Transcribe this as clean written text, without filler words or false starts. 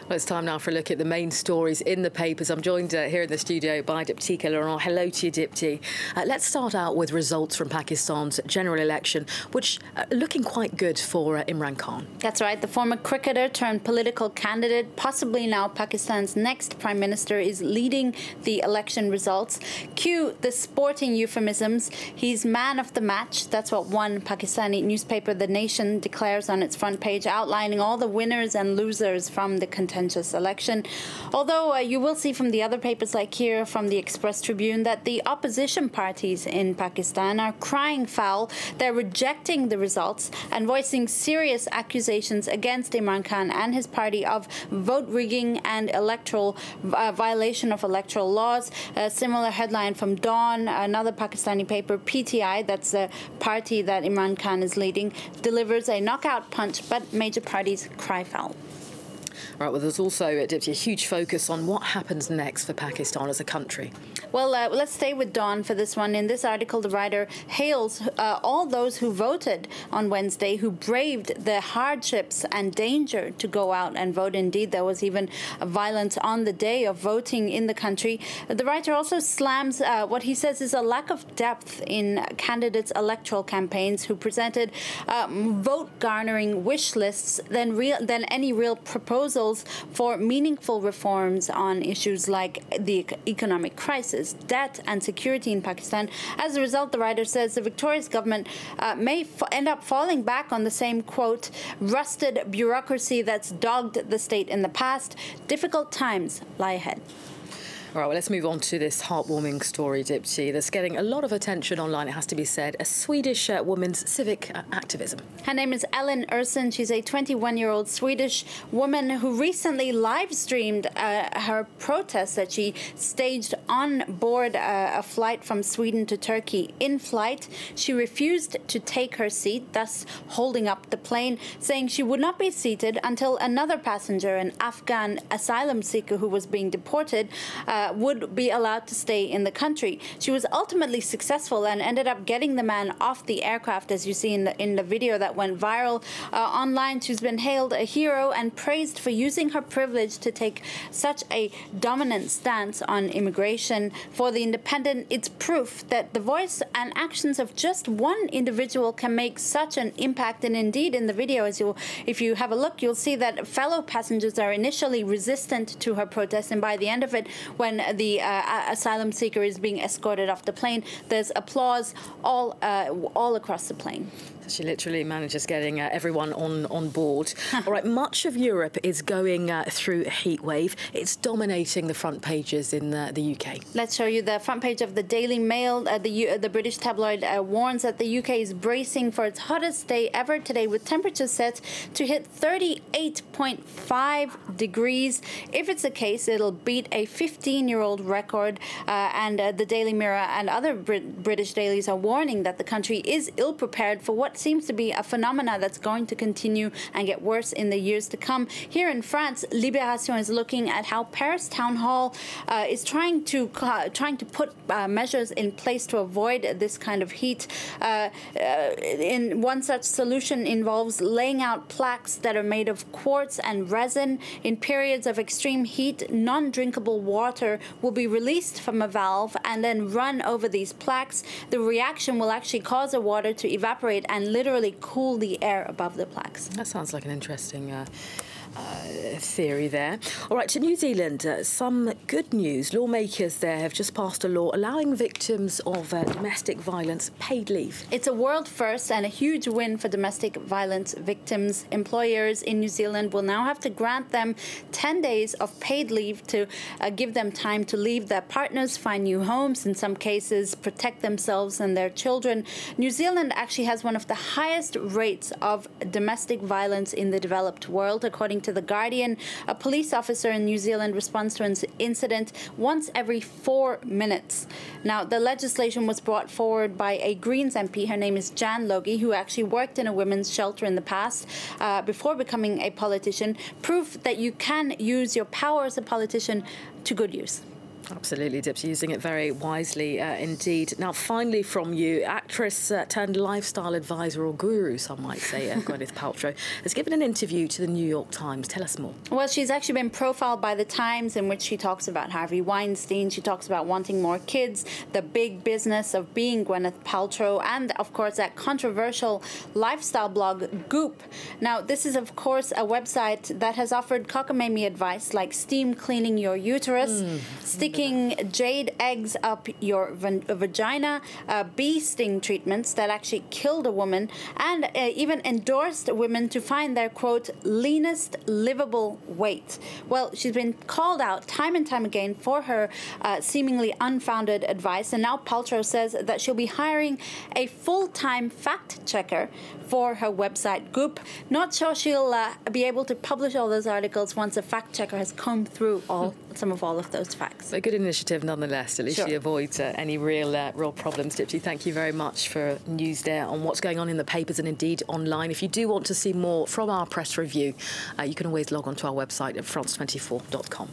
Well, it's time now for a look at the main stories in the papers. I'm joined here in the studio by Dipti Laurent. Hello to you, Dipti. Let's start out with results from Pakistan's general election, which are looking quite good for Imran Khan. That's right. The former cricketer turned political candidate, possibly now Pakistan's next prime minister, is leading the election results. Cue the sporting euphemisms. He's man of the match. That's what one Pakistani newspaper, The Nation, declares on its front page, outlining all the winners and losers from the contentious election. Although you will see from the other papers, like here from the Express Tribune, that the opposition parties in Pakistan are crying foul. They're rejecting the results and voicing serious accusations against Imran Khan and his party of vote rigging and electoral violation of electoral laws. A similar headline from Dawn, another Pakistani paper, PTI, that's the party that Imran Khan is leading, delivers a knockout punch, but major parties cry foul. Right, well, there's also a huge focus on what happens next for Pakistan as a country. Well, let's stay with Dawn for this one. In this article, the writer hails all those who voted on Wednesday, who braved the hardships and danger to go out and vote. Indeed, there was even violence on the day of voting in the country. The writer also slams what he says is a lack of depth in candidates' electoral campaigns who presented vote-garnering wish lists than any real proposals for meaningful reforms on issues like the economic crisis, debt and security in Pakistan. As a result, the writer says the victorious government may end up falling back on the same, quote, rusted bureaucracy that's dogged the state in the past. Difficult times lie ahead. All right, well, let's move on to this heartwarming story, Dipti, that's getting a lot of attention online, it has to be said. A Swedish woman's civic activism. Her name is Ellen Ersson. She's a 21-year-old Swedish woman who recently live-streamed her protest that she staged on board a flight from Sweden to Turkey. In flight, she refused to take her seat, thus holding up the plane, saying she would not be seated until another passenger, an Afghan asylum seeker who was being deported, would be allowed to stay in the country. She was ultimately successful and ended up getting the man off the aircraft, as you see in the video that went viral online. She's been hailed a hero and praised for using her privilege to take such a dominant stance on immigration. For The Independent, it's proof that the voice and actions of just one individual can make such an impact. And indeed, in the video, if you have a look, you'll see that fellow passengers are initially resistant to her protest, and by the end of it, when the asylum seeker is being escorted off the plane, there's applause all across the plane. She literally manages getting everyone on board. All right, much of Europe is going through a heat wave. It's dominating the front pages in the UK. Let's show you the front page of the Daily Mail. The British tabloid warns that the UK is bracing for its hottest day ever today, with temperatures set to hit 38.5 degrees. If it's the case, it'll beat a 15-year-old record. And the Daily Mirror and other British dailies are warning that the country is ill-prepared for what seems to be a phenomena that's going to continue and get worse in the years to come. Here in France, Libération is looking at how Paris Town Hall is trying to put measures in place to avoid this kind of heat. In one such solution involves laying out plaques that are made of quartz and resin. In periods of extreme heat, non-drinkable water will be released from a valve and then run over these plaques. The reaction will actually cause the water to evaporate and literally cool the air above the plaques. That sounds like an interesting theory there. All right, to New Zealand, some good news. Lawmakers there have just passed a law allowing victims of domestic violence paid leave. It's a world first and a huge win for domestic violence victims. Employers in New Zealand will now have to grant them 10 days of paid leave to give them time to leave their partners, find new homes, in some cases protect themselves and their children. New Zealand actually has one of the highest rates of domestic violence in the developed world, according to The Guardian. A police officer in New Zealand responds to an incident once every 4 minutes. Now, the legislation was brought forward by a Greens MP. Her name is Jan Logie, who actually worked in a women's shelter in the past before becoming a politician. Proof that you can use your power as a politician to good use. Absolutely, Dipsy, using it very wisely indeed. Now, finally from you, actress turned lifestyle advisor or guru, some might say, Gwyneth Paltrow, has given an interview to the New York Times. Tell us more. Well, she's actually been profiled by the Times, in which she talks about Harvey Weinstein. She talks about wanting more kids, the big business of being Gwyneth Paltrow, and, of course, that controversial lifestyle blog, Goop. Now, this is, of course, a website that has offered cockamamie advice like steam cleaning your uterus, sticking jade eggs up your vagina, bee sting treatments that actually killed a woman, and even endorsed women to find their, quote, leanest livable weight. Well, she's been called out time and time again for her seemingly unfounded advice, and now Paltrow says that she'll be hiring a full-time fact-checker for her website, Goop. Not sure she'll be able to publish all those articles once a fact-checker has combed through some of those facts. A good initiative nonetheless. At least she avoids any real problems. Dipsy, thank you very much for news there on what's going on in the papers and indeed online. If you do want to see more from our press review, you can always log on to our website at france24.com.